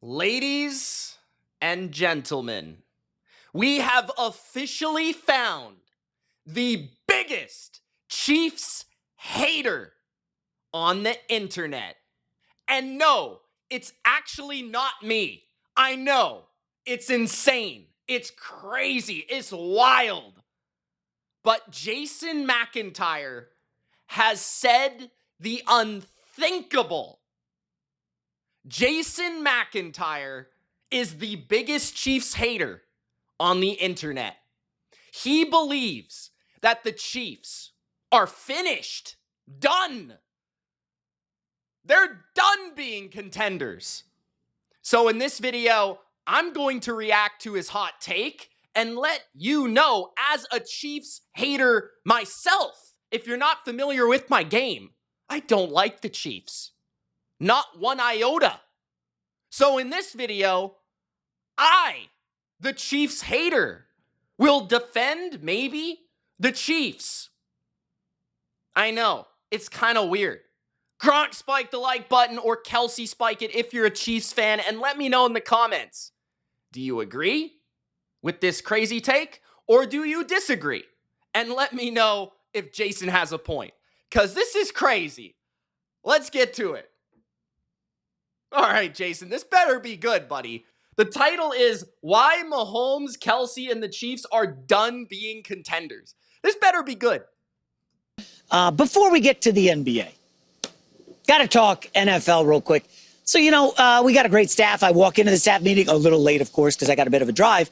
Ladies and gentlemen, we have officially found the biggest Chiefs hater on the internet. And no, it's actually not me. I know. It's insane. It's crazy. It's wild. But Jason Mcyntire has said the unthinkable. Jason Mcyntire is the biggest Chiefs hater on the internet. He believes that the Chiefs are finished, done. They're done being contenders. So in this video, I'm going to react to his hot take and let you know, as a Chiefs hater myself, if you're not familiar with my game, I don't like the Chiefs. Not one iota. So in this video, I, the Chiefs hater, will defend, maybe, the Chiefs. I know, it's kind of weird. Gronk, spike the like button, or Kelce, spike it if you're a Chiefs fan, and let me know in the comments. Do you agree with this crazy take, or do you disagree? And let me know if Jason has a point, because this is crazy. Let's get to it. All right, Jason, this better be good, buddy. The title is Why Mahomes, Kelce, and the Chiefs Are Done Being Contenders. This better be good. Before we get to the NBA, got to talk NFL real quick. So, we got a great staff. I walk into the staff meeting a little late, of course, because I got a bit of a drive.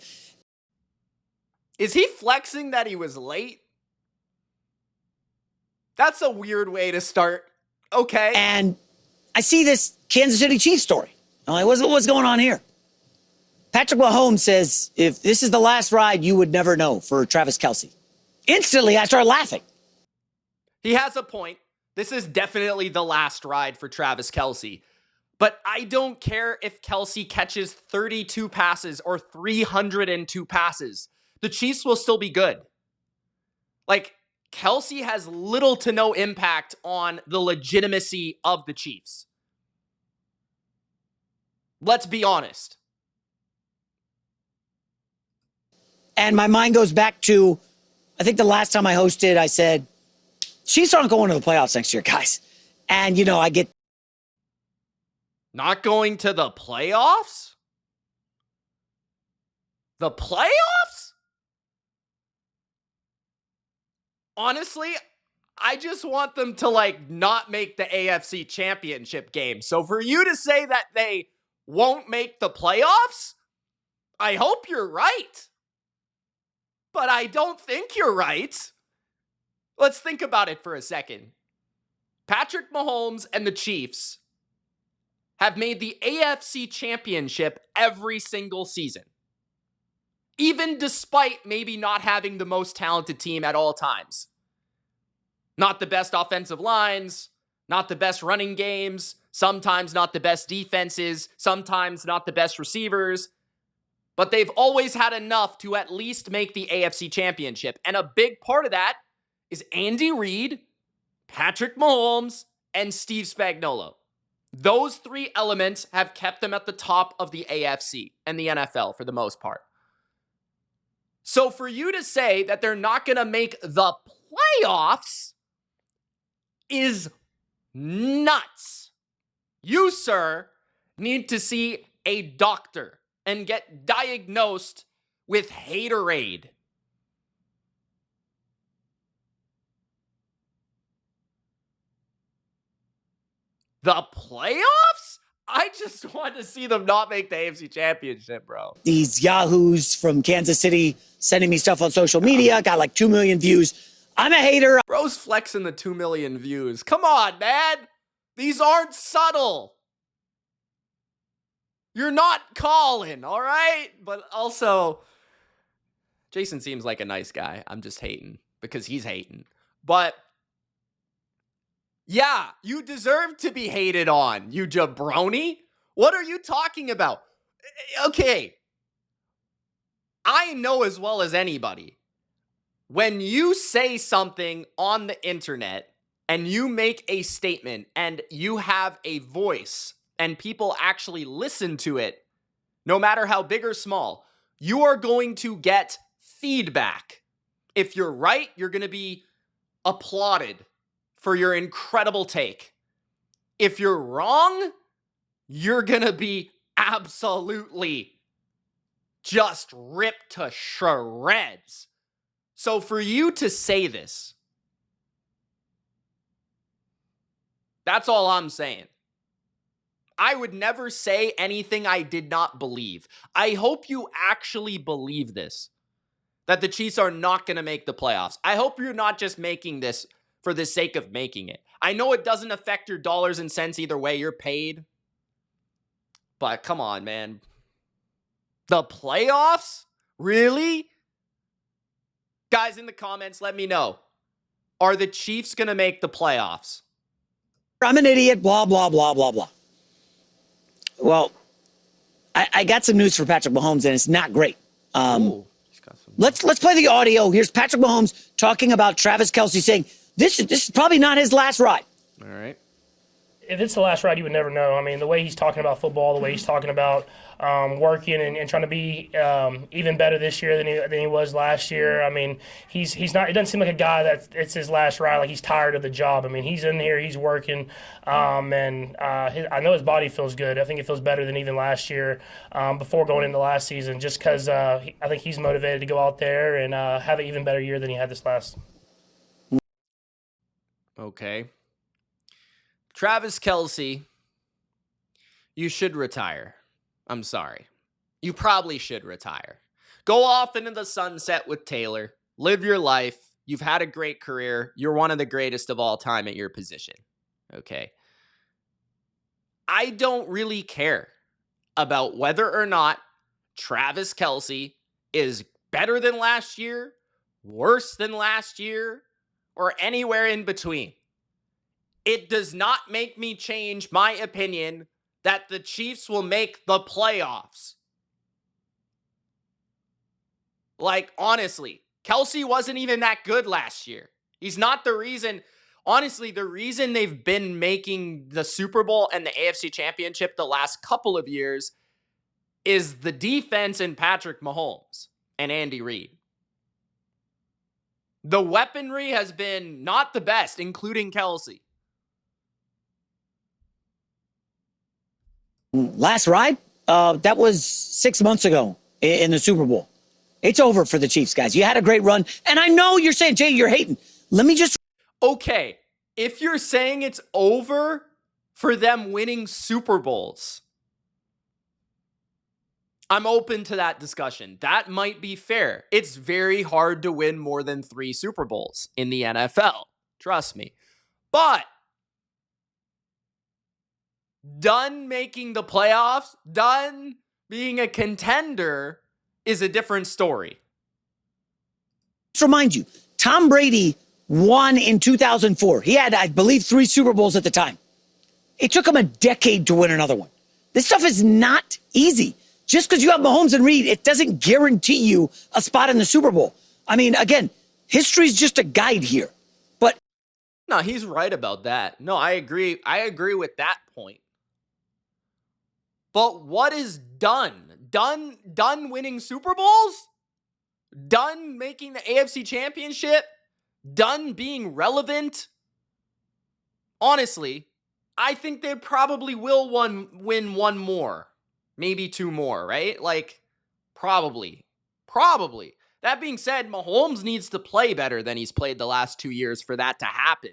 Is he flexing that he was late? That's a weird way to start. Okay. And I see this Kansas City Chiefs story. I'm like, what's going on here? Patrick Mahomes says, if this is the last ride, you would never know, for Travis Kelce. Instantly, I started laughing. He has a point. This is definitely the last ride for Travis Kelce. But I don't care if Kelce catches 32 passes or 302 passes. The Chiefs will still be good. Like, Kelce has little to no impact on the legitimacy of the Chiefs. Let's be honest. And my mind goes back to, I think the last time I hosted, I said, Chiefs aren't going to the playoffs next year, guys. And, I get... Not going to the playoffs? The playoffs? Honestly, I just want them to, not make the AFC Championship game. So for you to say that they won't make the playoffs, I hope you're right. But I don't think you're right. Let's think about it for a second. Patrick Mahomes and the Chiefs have made the AFC Championship every single season. Even despite maybe not having the most talented team at all times. Not the best offensive lines, not the best running games, sometimes not the best defenses, sometimes not the best receivers. But they've always had enough to at least make the AFC Championship. And a big part of that is Andy Reid, Patrick Mahomes, and Steve Spagnuolo. Those three elements have kept them at the top of the AFC and the NFL for the most part. So for you to say that they're not going to make the playoffs is nuts. You, sir, need to see a doctor and get diagnosed with haterade. The playoffs? I just want to see them not make the AFC Championship, bro. These yahoos from Kansas City sending me stuff on social media, got like 2 million views. I'm a hater. Bro's flexing the 2 million views. Come on, man. These aren't subtle. You're not calling, all right? But also, Jason seems like a nice guy. I'm just hating because he's hating. But yeah, you deserve to be hated on, you jabroni. What are you talking about? Okay. I know as well as anybody, when you say something on the internet and you make a statement and you have a voice and people actually listen to it, no matter how big or small, you are going to get feedback. If you're right, you're going to be applauded for your incredible take. If you're wrong, you're going to be absolutely just ripped to shreds. So for you to say this, that's all I'm saying. I would never say anything I did not believe. I hope you actually believe this, that the Chiefs are not going to make the playoffs. I hope you're not just making this for the sake of making it. I know it doesn't affect your dollars and cents either way. You're paid. But come on, man. The playoffs? Really? Guys, in the comments, let me know. Are the Chiefs going to make the playoffs? I'm an idiot, blah, blah, blah, blah, blah. Well, I got some news for Patrick Mahomes, and it's not great. Let's play the audio. Here's Patrick Mahomes talking about Travis Kelce, saying this is probably not his last ride. All right. If it's the last ride, you would never know. I mean, the way he's talking about football, the way he's talking about working and trying to be even better this year than he was last year. I mean, he's not. It doesn't seem like a guy that it's his last ride. Like he's tired of the job. I mean, he's in here, he's working, and I know his body feels good. I think it feels better than even last year before going into last season. Just because I think he's motivated to go out there and have an even better year than he had this last. Okay. Travis Kelce, you should retire. I'm sorry. You probably should retire. Go off into the sunset with Taylor. Live your life. You've had a great career. You're one of the greatest of all time at your position. Okay. I don't really care about whether or not Travis Kelce is better than last year, worse than last year, or anywhere in between. It does not make me change my opinion that the Chiefs will make the playoffs. Like, honestly, Kelce wasn't even that good last year. He's not the reason. Honestly, the reason they've been making the Super Bowl and the AFC Championship the last couple of years is the defense in Patrick Mahomes and Andy Reid. The weaponry has been not the best, including Kelce. Last ride? That was 6 months ago in the Super Bowl. It's over for the Chiefs, guys. You had a great run. And I know you're saying, Jay, you're hating. Let me just... Okay, if you're saying it's over for them winning Super Bowls, I'm open to that discussion. That might be fair. It's very hard to win more than 3 Super Bowls in the NFL. Trust me. But done making the playoffs, done being a contender is a different story. Just remind you, Tom Brady won in 2004. He had, I believe, 3 Super Bowls at the time. It took him a decade to win another one. This stuff is not easy. Just because you have Mahomes and Reid, it doesn't guarantee you a spot in the Super Bowl. I mean, again, history's just a guide here. But no, he's right about that. No, I agree. I agree with that point. But what is done? Done winning Super Bowls? Done making the AFC Championship? Done being relevant? Honestly, I think they probably will win one more. Maybe 2 more, right? Like, probably. Probably. That being said, Mahomes needs to play better than he's played the last 2 years for that to happen.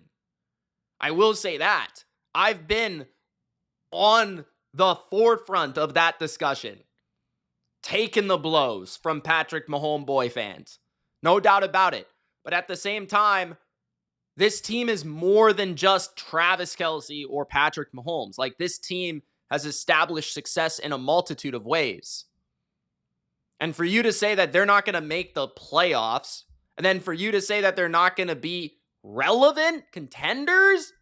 I will say that. I've been on the forefront of that discussion, taking the blows from Patrick Mahomes boy fans. No doubt about it. But at the same time, this team is more than just Travis Kelce or Patrick Mahomes. Like, this team has established success in a multitude of ways. And for you to say that they're not going to make the playoffs, and then for you to say that they're not going to be relevant contenders,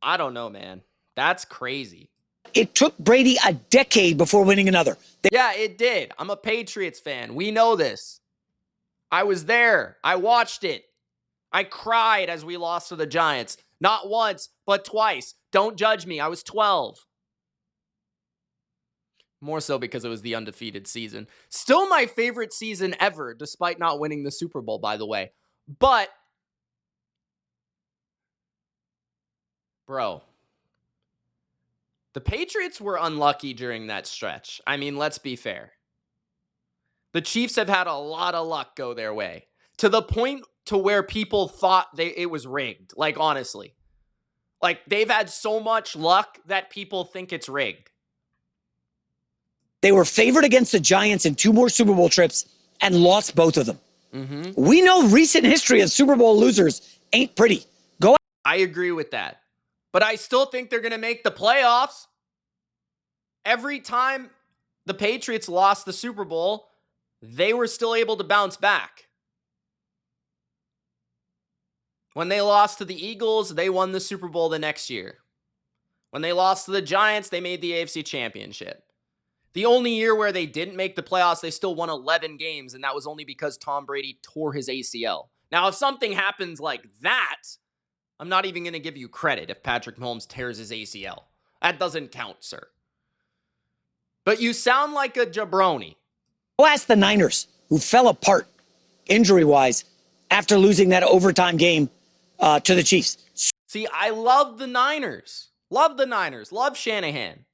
I don't know, man. That's crazy. it took Brady a decade before winning another. Yeah, it did. I'm a Patriots fan. We know this. I was there. I watched it. I cried as we lost to the Giants. Not once, but twice. Don't judge me. I was 12. More so because it was the undefeated season. Still my favorite season ever, despite not winning the Super Bowl, by the way. But, bro, the Patriots were unlucky during that stretch. I mean, let's be fair. The Chiefs have had a lot of luck go their way, to the point to where people thought it was rigged. Like, honestly. Like, they've had so much luck that people think it's rigged. They were favored against the Giants in 2 more Super Bowl trips and lost both of them. Mm-hmm. We know recent history of Super Bowl losers ain't pretty. I agree with that. But I still think they're going to make the playoffs. Every time the Patriots lost the Super Bowl, they were still able to bounce back. When they lost to the Eagles, they won the Super Bowl the next year. When they lost to the Giants, they made the AFC Championship. The only year where they didn't make the playoffs, they still won 11 games, and that was only because Tom Brady tore his ACL. Now, if something happens like that, I'm not even going to give you credit if Patrick Mahomes tears his ACL. That doesn't count, sir. But you sound like a jabroni. Go ask the Niners, who fell apart injury-wise after losing that overtime game to the Chiefs. See, I love the Niners. Love the Niners. Love Shanahan.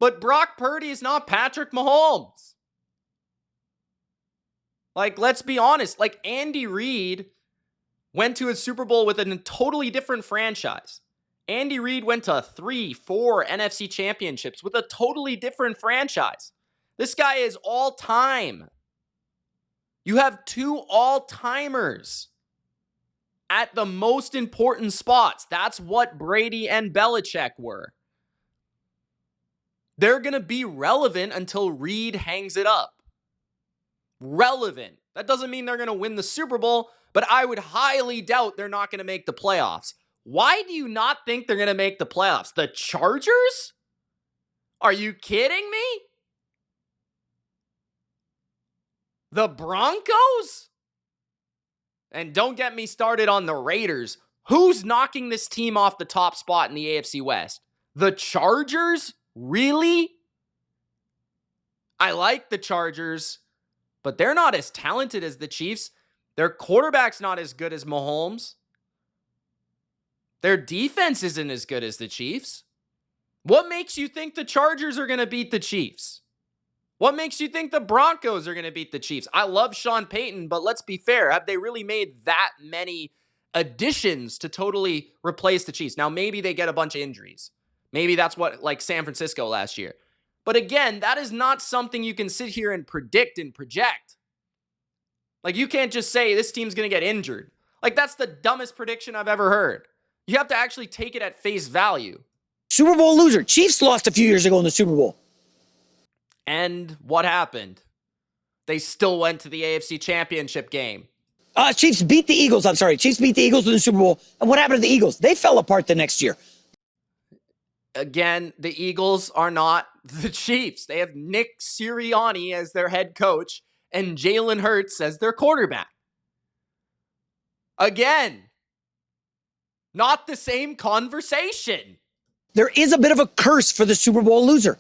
But Brock Purdy is not Patrick Mahomes. Like, let's be honest. Like, Andy Reid went to a Super Bowl with a totally different franchise. Andy Reid went to 3, 4 NFC championships with a totally different franchise. This guy is all-time. You have 2 all-timers at the most important spots. That's what Brady and Belichick were. They're going to be relevant until Reid hangs it up. Relevant. That doesn't mean they're going to win the Super Bowl, but I would highly doubt they're not going to make the playoffs. Why do you not think they're going to make the playoffs? The Chargers? Are you kidding me? The Broncos? And don't get me started on the Raiders. Who's knocking this team off the top spot in the AFC West? The Chargers? Really? I like the Chargers, but they're not as talented as the Chiefs. Their quarterback's not as good as Mahomes. Their defense isn't as good as the Chiefs. What makes you think the Chargers are going to beat the Chiefs? What makes you think the Broncos are going to beat the Chiefs? I love Sean Payton, but let's be fair. Have they really made that many additions to totally replace the Chiefs? Now, maybe they get a bunch of injuries. Maybe that's what, like San Francisco last year. But again, that is not something you can sit here and predict and project. Like, you can't just say this team's going to get injured. Like, that's the dumbest prediction I've ever heard. You have to actually take it at face value. Super Bowl loser. Chiefs lost a few years ago in the Super Bowl. And what happened? They still went to the AFC Championship game. Chiefs beat the Eagles. I'm sorry. Chiefs beat the Eagles in the Super Bowl. And what happened to the Eagles? They fell apart the next year. Again, the Eagles are not the Chiefs. They have Nick Sirianni as their head coach and Jalen Hurts as their quarterback. Again, not the same conversation. There is a bit of a curse for the Super Bowl loser.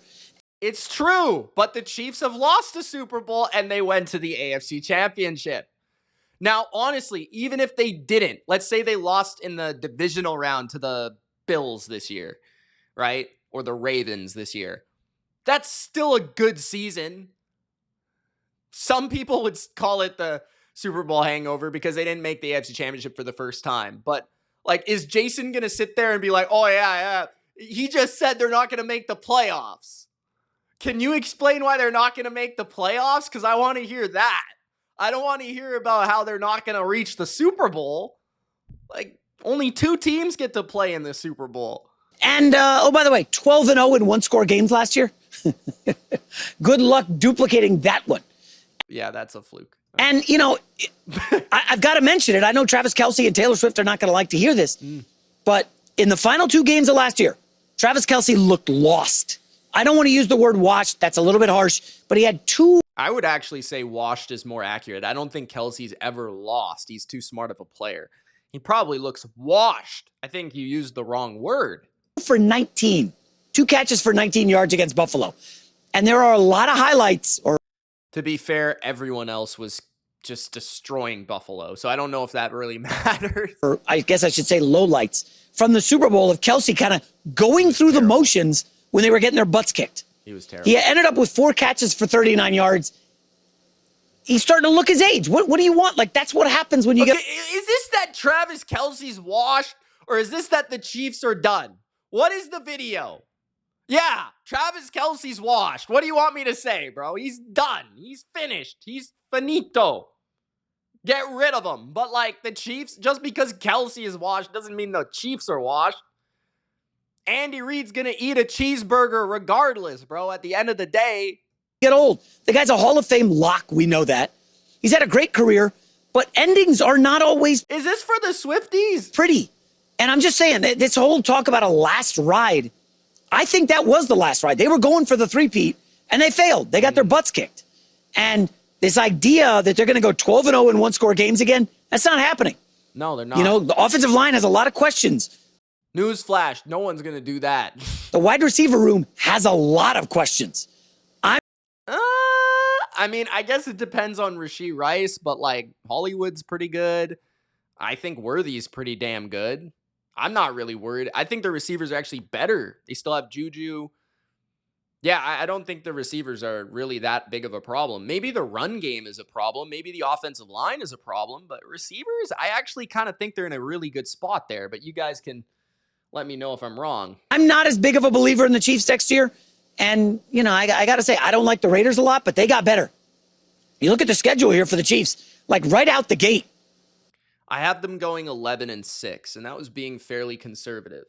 It's true, but the Chiefs have lost the Super Bowl and they went to the AFC Championship. Now, honestly, even if they didn't, let's say they lost in the divisional round to the Bills this year, right? Or the Ravens this year. That's still a good season. Some people would call it the Super Bowl hangover because they didn't make the AFC Championship for the first time. But, like, is Jason going to sit there and be like, oh, yeah, he just said they're not going to make the playoffs? Can you explain why they're not going to make the playoffs? Because I want to hear that. I don't want to hear about how they're not going to reach the Super Bowl. Like, only 2 teams get to play in the Super Bowl. And, oh, by the way, 12-0 in one-score games last year. Good luck duplicating that one. Yeah, that's a fluke. And, you know, I've got to mention it. I know Travis Kelce and Taylor Swift are not going to like to hear this. But in the final 2 games of last year, Travis Kelce looked lost. I don't want to use the word washed. That's a little bit harsh. But he had 2. I would actually say washed is more accurate. I don't think Kelce's ever lost. He's too smart of a player. He probably looks washed. I think you used the wrong word. for 19. 2 catches for 19 yards against Buffalo. And there are a lot of highlights. Or To be fair, everyone else was just destroying Buffalo. So I don't know if that really matters. Or I guess I should say lowlights from the Super Bowl of Kelce kind of going through the motions when they were getting their butts kicked. He was terrible. He ended up with 4 catches for 39 yards. He's starting to look his age. What do you want? Like, that's what happens when you Okay, get... is this that Travis Kelce's washed, or is this that the Chiefs are done? What is the video? Yeah, Travis Kelce's washed. What do you want me to say, bro? He's done. He's finished. He's finito. Get rid of him. But, like, the Chiefs, just because Kelce is washed doesn't mean the Chiefs are washed. Andy Reid's going to eat a cheeseburger regardless, bro, at the end of the day. Get old. The guy's a Hall of Fame lock. We know that. He's had a great career, but endings are not always Is this for the Swifties? pretty. And I'm just saying, this whole talk about a last ride, I think that was the last ride. They were going for the three-peat, and they failed. They got their butts kicked. And this idea that they're going to go 12-0 in one-score games again, that's not happening. No, they're not. You know, the offensive line has a lot of questions. Newsflash, no one's going to do that. The wide receiver room has a lot of questions. I mean, I guess it depends on Rashee Rice, but, like, Hollywood's pretty good. I think Worthy's pretty damn good. I'm not really worried. I think the receivers are actually better. They still have Juju. Yeah, I don't think the receivers are really that big of a problem. Maybe the run game is a problem. Maybe the offensive line is a problem. But receivers, I actually kind of think they're in a really good spot there. But you guys can let me know if I'm wrong. I'm not as big of a believer in the Chiefs next year. And, you know, I got to say, I don't like the Raiders a lot, but they got better. You look at the schedule here for the Chiefs, like right out the gate. I have them going 11-6, and that was being fairly conservative.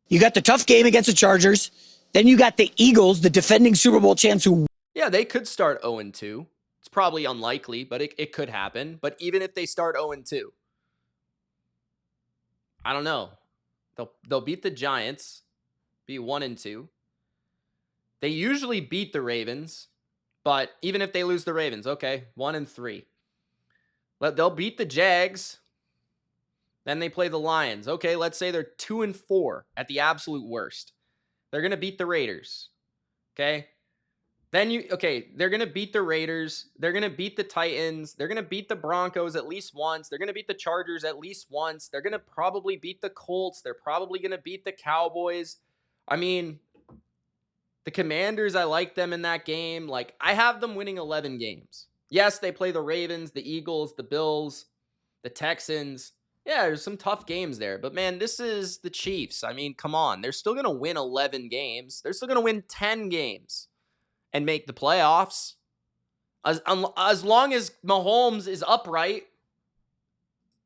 You got the tough game against the Chargers. Then you got the Eagles, the defending Super Bowl champs who... Yeah, they could start 0-2. It's probably unlikely, but it could happen. But even if they start 0-2, I don't know. They'll beat the Giants, be 1-2. They usually beat the Ravens, but even if they lose the Ravens, okay, 1-3. They'll beat the Jags. Then they play the Lions. Okay, let's say they're 2-4 at the absolute worst. They're going to beat the Raiders. Okay? They're going to beat the Raiders. They're going to beat the Titans. They're going to beat the Broncos at least once. They're going to beat the Chargers at least once. They're going to probably beat the Colts. They're probably going to beat the Cowboys. I mean, the Commanders, I like them in that game. Like, I have them winning 11 games. Yes, they play the Ravens, the Eagles, the Bills, the Texans. Yeah, there's some tough games there. But, man, this is the Chiefs. I mean, come on. They're still going to win 11 games. They're still going to win 10 games and make the playoffs. As long as Mahomes is upright.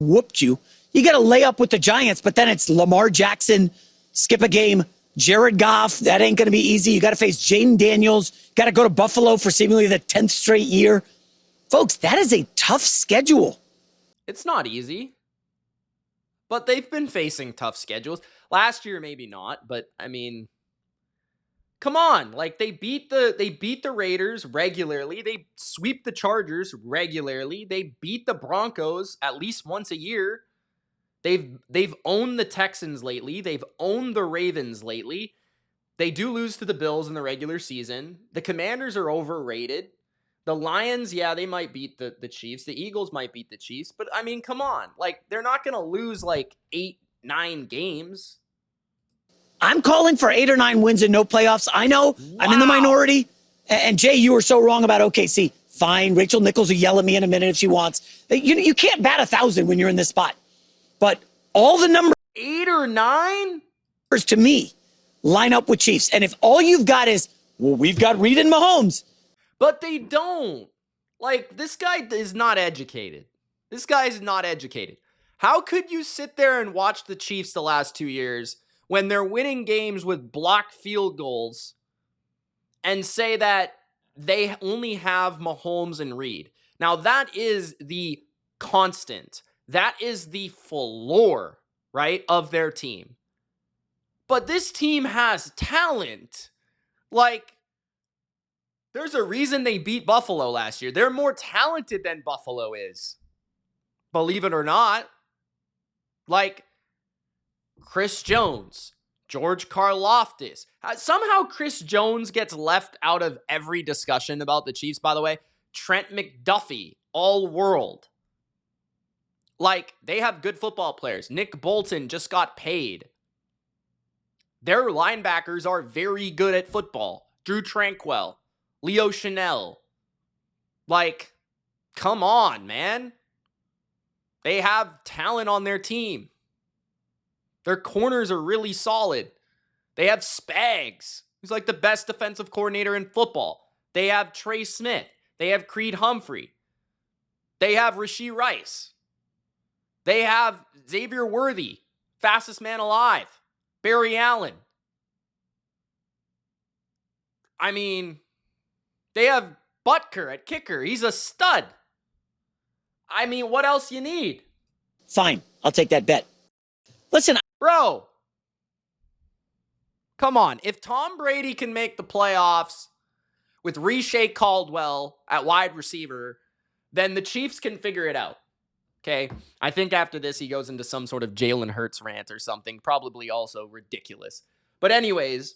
Whooped you. You got to lay up with the Giants, but then it's Lamar Jackson, skip a game. Jared Goff, that ain't going to be easy. You got to face Jaden Daniels. Got to go to Buffalo for seemingly the 10th straight year. Folks, that is a tough schedule. It's not easy. But they've been facing tough schedules. Last year, maybe not. But, I mean, come on. Like, they beat the Raiders regularly. They sweep the Chargers regularly. They beat the Broncos at least once a year. They've owned the Texans lately. They've owned the Ravens lately. They do lose to the Bills in the regular season. The Commanders are overrated. The Lions, yeah, they might beat the Chiefs. The Eagles might beat the Chiefs. But, I mean, come on. Like, they're not going to lose, 8-9 games. I'm calling for 8 or 9 wins and no playoffs. I know I'm in the minority. And, Jay, you were so wrong about OKC. Fine. Rachel Nichols will yell at me in a minute if she wants. You can't bat 1,000 when you're in this spot. But all the numbers 8 or 9? to me line up with Chiefs. And if all you've got is, well, we've got Reid and Mahomes. But they don't. Like, this guy is not educated. This guy is not educated. How could you sit there and watch the Chiefs the last 2 years when they're winning games with blocked field goals and say that they only have Mahomes and Reid? Now, that is the constant. That is the floor, right, of their team. But this team has talent. Like, there's a reason they beat Buffalo last year. They're more talented than Buffalo is. Believe it or not. Like, Chris Jones, George Karlaftis. Somehow Chris Jones gets left out of every discussion about the Chiefs, by the way. Trent McDuffie, all world. Like, they have good football players. Nick Bolton just got paid. Their linebackers are very good at football. Drew Tranquil, Leo Chanel. Like, come on, man. They have talent on their team. Their corners are really solid. They have Spags, who's like the best defensive coordinator in football. They have Trey Smith. They have Creed Humphrey. They have Rashee Rice. They have Xavier Worthy, fastest man alive. Barry Allen. I mean, they have Butker at kicker. He's a stud. I mean, what else you need? Fine, I'll take that bet. Listen, bro, come on. If Tom Brady can make the playoffs with Rishae Caldwell at wide receiver, then the Chiefs can figure it out. Okay? I think after this, he goes into some sort of Jalen Hurts rant or something. Probably also ridiculous. But anyways,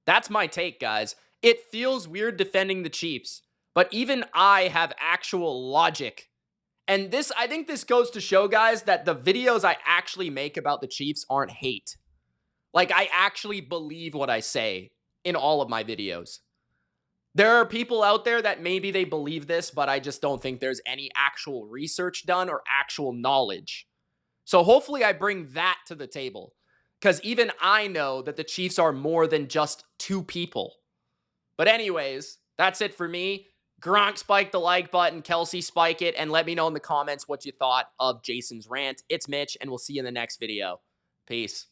that's my take, guys. It feels weird defending the Chiefs, but even I have actual logic. And this, I think this goes to show, guys, that the videos I actually make about the Chiefs aren't hate. Like, I actually believe what I say in all of my videos. There are people out there that maybe they believe this, but I just don't think there's any actual research done or actual knowledge. So hopefully I bring that to the table, because even I know that the Chiefs are more than just two people. But anyways, that's it for me. Gronk, spike the like button. Kelce, spike it. And let me know in the comments what you thought of Jason's rant. It's Mitch, and we'll see you in the next video. Peace.